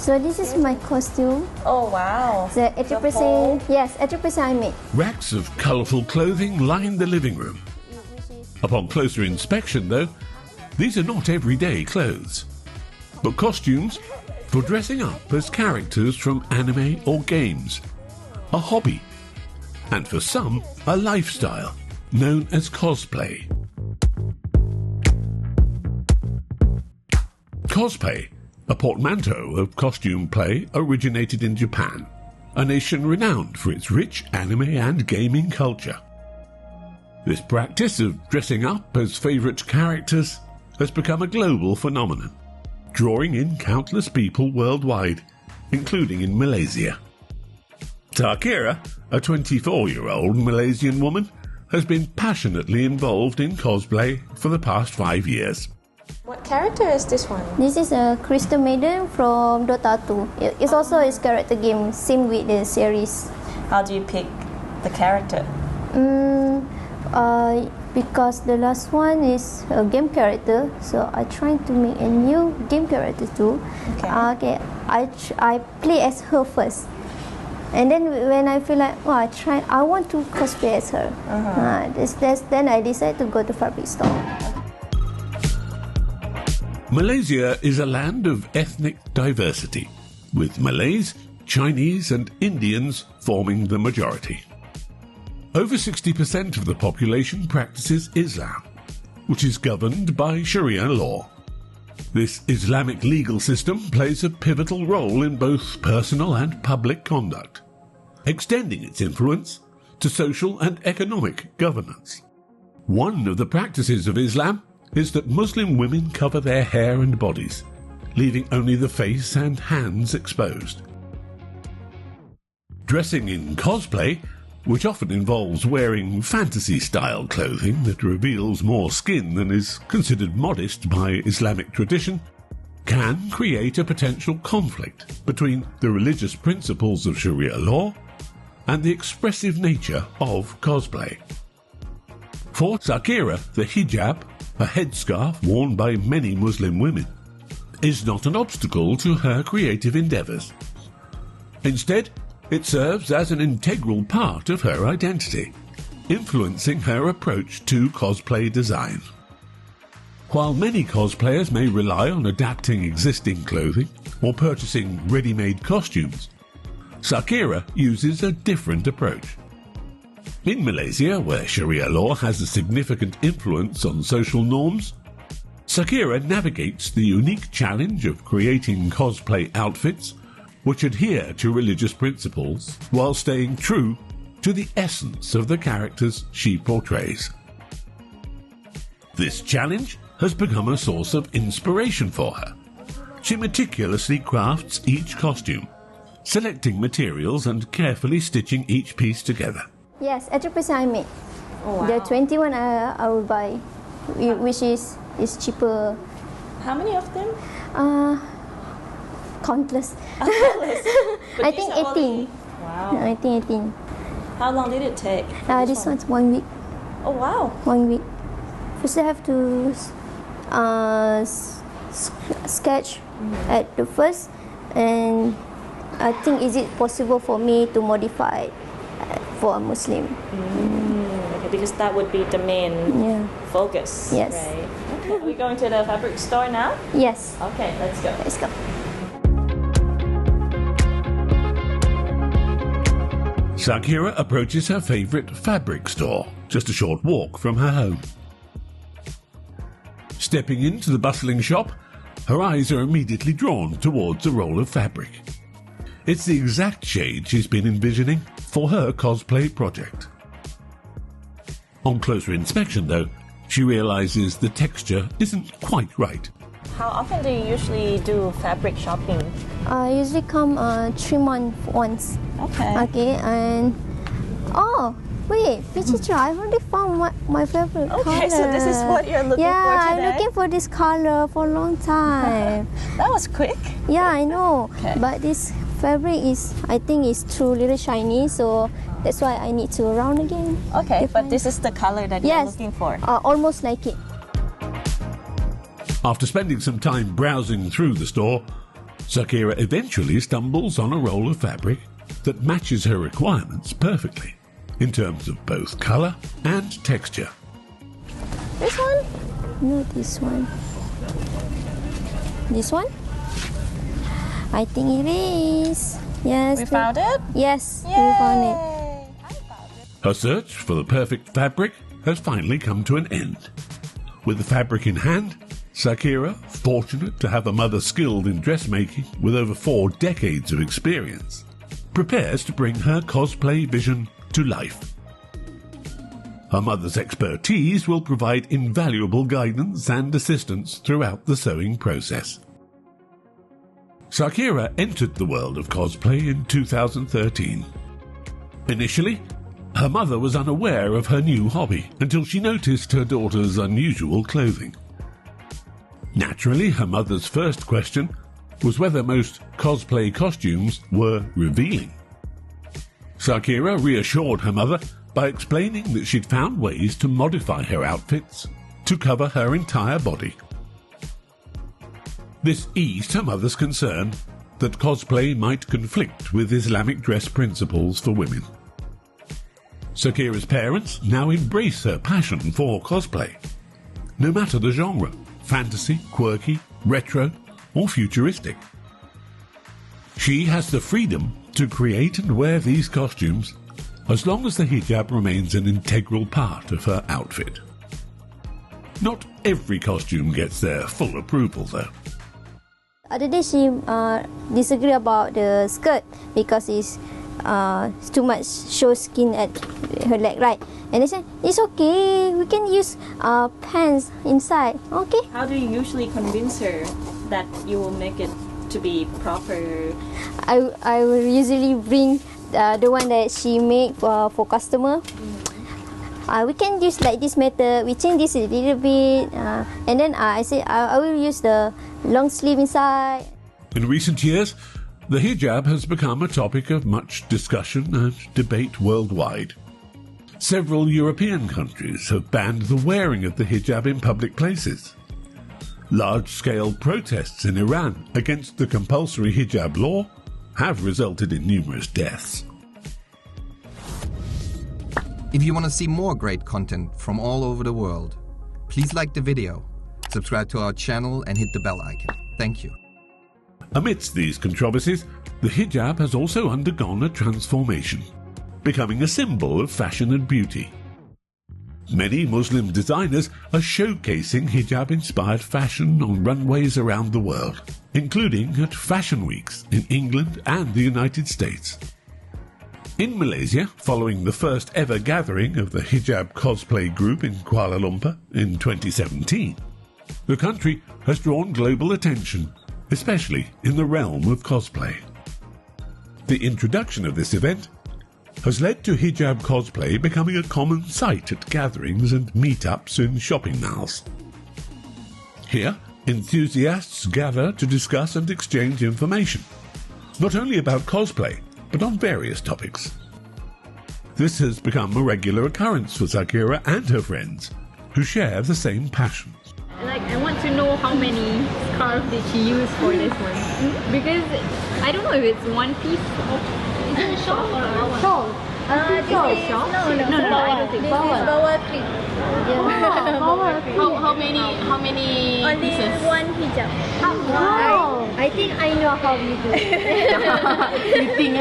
So this is my costume. Oh wow. The 80%, yes, 80% I made. Racks of colourful clothing line the living room. Upon closer inspection, though, these are not everyday clothes, but costumes for dressing up as characters from anime or games, a hobby, and for some, a lifestyle known as cosplay. Cosplay, a portmanteau of costume play, originated in Japan, a nation renowned for its rich anime and gaming culture. This practice of dressing up as favourite characters has become a global phenomenon, drawing in countless people worldwide, including in Malaysia. Takira, a 24-year-old Malaysian woman, has been passionately involved in cosplay for the past 5 years. What character is this one? This is a Crystal Maiden from Dota 2. It's also a character game, same with the series. How do you pick the character? Because the last one is a game character, so I try to make a new game character too. Okay. I play as her first, and then when I feel like I want to cosplay as her. Then I decide to go to fabric store. Malaysia is a land of ethnic diversity, with Malays, Chinese and Indians forming the majority. Over 60% of the population practices Islam, which is governed by Sharia law. This Islamic legal system plays a pivotal role in both personal and public conduct, extending its influence to social and economic governance. One of the practices of Islam is that Muslim women cover their hair and bodies, leaving only the face and hands exposed. Dressing in cosplay, which often involves wearing fantasy-style clothing that reveals more skin than is considered modest by Islamic tradition, can create a potential conflict between the religious principles of Sharia law and the expressive nature of cosplay. For Zakira, the hijab, a headscarf worn by many Muslim women, is not an obstacle to her creative endeavours. Instead, it serves as an integral part of her identity, influencing her approach to cosplay design. While many cosplayers may rely on adapting existing clothing or purchasing ready-made costumes, Zakira uses a different approach. In Malaysia, where Sharia law has a significant influence on social norms, Zakira navigates the unique challenge of creating cosplay outfits which adhere to religious principles while staying true to the essence of the characters she portrays. This challenge has become a source of inspiration for her. She meticulously crafts each costume, selecting materials and carefully stitching each piece together. Yes, 80% I made. Oh, wow. The 21 I will buy, which is cheaper. How many of them? Countless. I think 18. Wow. I think 18. How long did it take? This one's 1 week. Oh wow. 1 week. First I have to sketch at the first, and I think is it possible for me to modify for a Muslim. Okay, because that would be the main focus. Yes. Right. Okay. Are we going to the fabric store now? Yes. Okay, let's go. Let's go. Zakira approaches her favourite fabric store, just a short walk from her home. Stepping into the bustling shop, her eyes are immediately drawn towards a roll of fabric. It's the exact shade she's been envisioning for her cosplay project. On closer inspection, though, she realises the texture isn't quite right. How often do you usually do fabric shopping? I usually come 3 months once. Okay. Okay, and wait, Pichicha, I already found my favorite color. Okay, so this is what you're looking for today? Yeah, I'm looking for this color for a long time. That was quick. Yeah, I know. Okay. But this fabric I think is too little shiny, so that's why I need to round again. Okay, but this is the color that you're looking for. Almost like it. After spending some time browsing through the store, Sakira eventually stumbles on a roll of fabric that matches her requirements perfectly, in terms of both colour and texture. This one? No, this one. This one? I think it is. Yes. We found it? Yes, Yay! we found it. Her search for the perfect fabric has finally come to an end. With the fabric in hand, Sakira, fortunate to have a mother skilled in dressmaking with over 4 decades of experience, prepares to bring her cosplay vision to life. Her mother's expertise will provide invaluable guidance and assistance throughout the sewing process. Sakira entered the world of cosplay in 2013. Initially, her mother was unaware of her new hobby until she noticed her daughter's unusual clothing. Naturally, her mother's first question was whether most cosplay costumes were revealing. Sakira reassured her mother by explaining that she'd found ways to modify her outfits to cover her entire body. This eased her mother's concern that cosplay might conflict with Islamic dress principles for women. Sakira's parents now embrace her passion for cosplay, no matter the genre: fantasy, quirky, retro, or futuristic. She has the freedom to create and wear these costumes as long as the hijab remains an integral part of her outfit. Not every costume gets their full approval, though. Other day she disagree about the skirt because it's too much show skin at her leg, right? And they said, it's okay, we can use pants inside. Okay. How do you usually convince her that you will make it to be proper? I will usually bring the one that she make for customer. We can use like this method. We change this a little bit, and then I say I will use the long sleeve inside. In recent years, the hijab has become a topic of much discussion and debate worldwide. Several European countries have banned the wearing of the hijab in public places. Large-scale protests in Iran against the compulsory hijab law have resulted in numerous deaths. If you want to see more great content from all over the world, please like the video, subscribe to our channel and hit the bell icon. Thank you. Amidst these controversies, the hijab has also undergone a transformation, becoming a symbol of fashion and beauty. Many Muslim designers are showcasing hijab-inspired fashion on runways around the world, including at fashion weeks in England and the United States. In Malaysia, following the first ever gathering of the Hijab cosplay group in Kuala Lumpur in 2017, the country has drawn global attention, especially in the realm of cosplay. The introduction of this event has led to hijab cosplay becoming a common sight at gatherings and meetups in shopping malls. Here, enthusiasts gather to discuss and exchange information, not only about cosplay, but on various topics. This has become a regular occurrence for Sakira and her friends, who share the same passion. Like, I want to know how many scarves did she use for this one, because I don't know if it's one piece of. Is it a shawl or a shawl? Shawl. No, I don't think. This is bawah clip. How many Only pieces? one hijab. Wow. I think I know how you do it. You think,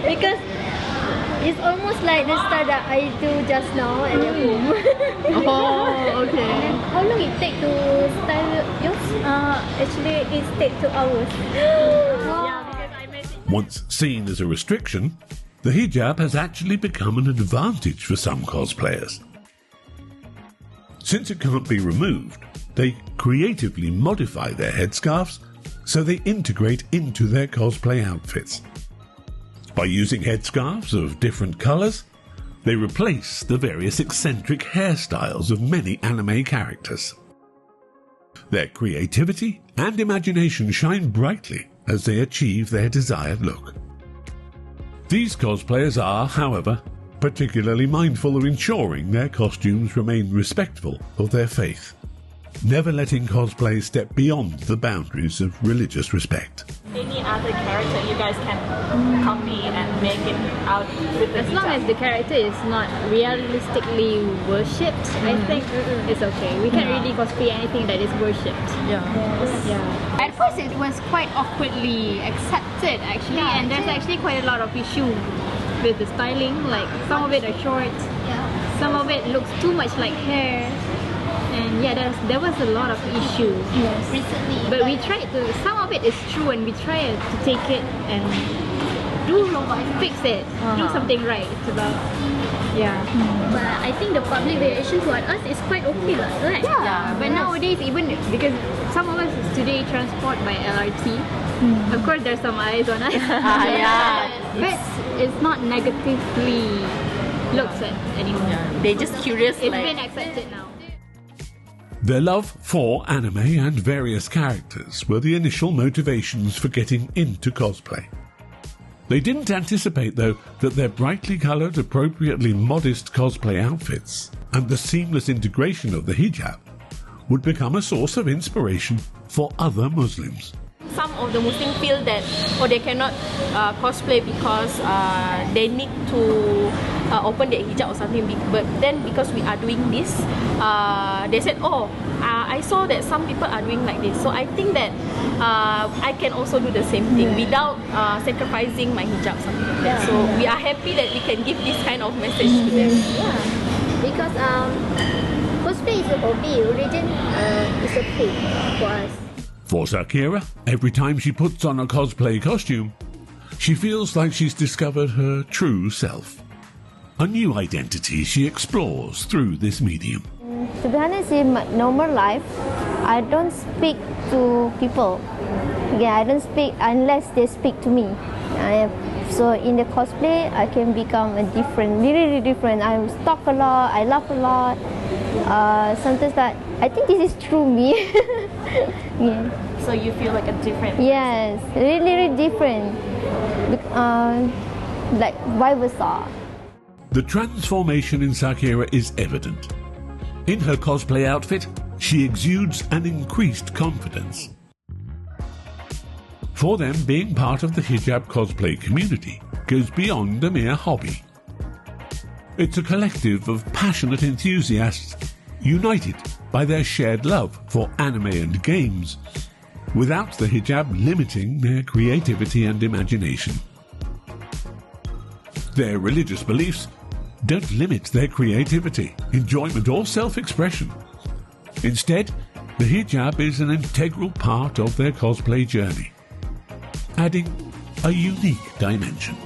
Because it's almost like the style that I do just now at home. Oh, okay. And how long it take to style yours? Actually, it takes 2 hours. Once seen as a restriction, the hijab has actually become an advantage for some cosplayers. Since it can't be removed, they creatively modify their headscarves so they integrate into their cosplay outfits. By using headscarves of different colours, they replace the various eccentric hairstyles of many anime characters. Their creativity and imagination shine brightly as they achieve their desired look. These cosplayers are, however, particularly mindful of ensuring their costumes remain respectful of their faith. never letting cosplay step beyond the boundaries of religious respect. Any other character you guys can copy and make it out with the As long as the character is not realistically worshipped, I think it's okay. We can't really cosplay anything that is worshipped. Yeah. At first it was quite awkwardly accepted actually, and there's actually quite a lot of issue with the styling. Like some of it are short, some of it looks too much like hair. And there was a lot of issue recently. But we tried to, some of it is true, and we tried to take it and fix it, do something right. It's about, But I think the public reaction toward us is quite okay, right? But nowadays, even because some of us today transport by LRT, of course there's some eyes on us. But it's not negatively looked at anymore. They're just curious. It's been accepted now. Their love for anime and various characters were the initial motivations for getting into cosplay. They didn't anticipate, though, that their brightly coloured, appropriately modest cosplay outfits and the seamless integration of the hijab would become a source of inspiration for other Muslims. Some of the Muslims feel that they cannot cosplay because they need to open their hijab or something. But then because we are doing this, they said, I saw that some people are doing like this. So I think that I can also do the same thing without sacrificing my hijab, something like that. So we are happy that we can give this kind of message to them. Because cosplay is a hobby, religion is a play for us. For Zakira, every time she puts on a cosplay costume, she feels like she's discovered her true self. A new identity she explores through this medium. To be honest, in my normal life, I don't speak to people. I don't speak unless they speak to me. So in the cosplay, I can become a different, really different. I talk a lot, I laugh a lot. Sometimes that I think this is true me. So you feel like a different person. Yes, really different. Like vice versa. The transformation in Zakira is evident. In her cosplay outfit, she exudes an increased confidence. For them, being part of the hijab cosplay community goes beyond a mere hobby. It's a collective of passionate enthusiasts united by their shared love for anime and games, without the hijab limiting their creativity and imagination. Their religious beliefs don't limit their creativity, enjoyment or self-expression. Instead, the hijab is an integral part of their cosplay journey, adding a unique dimension.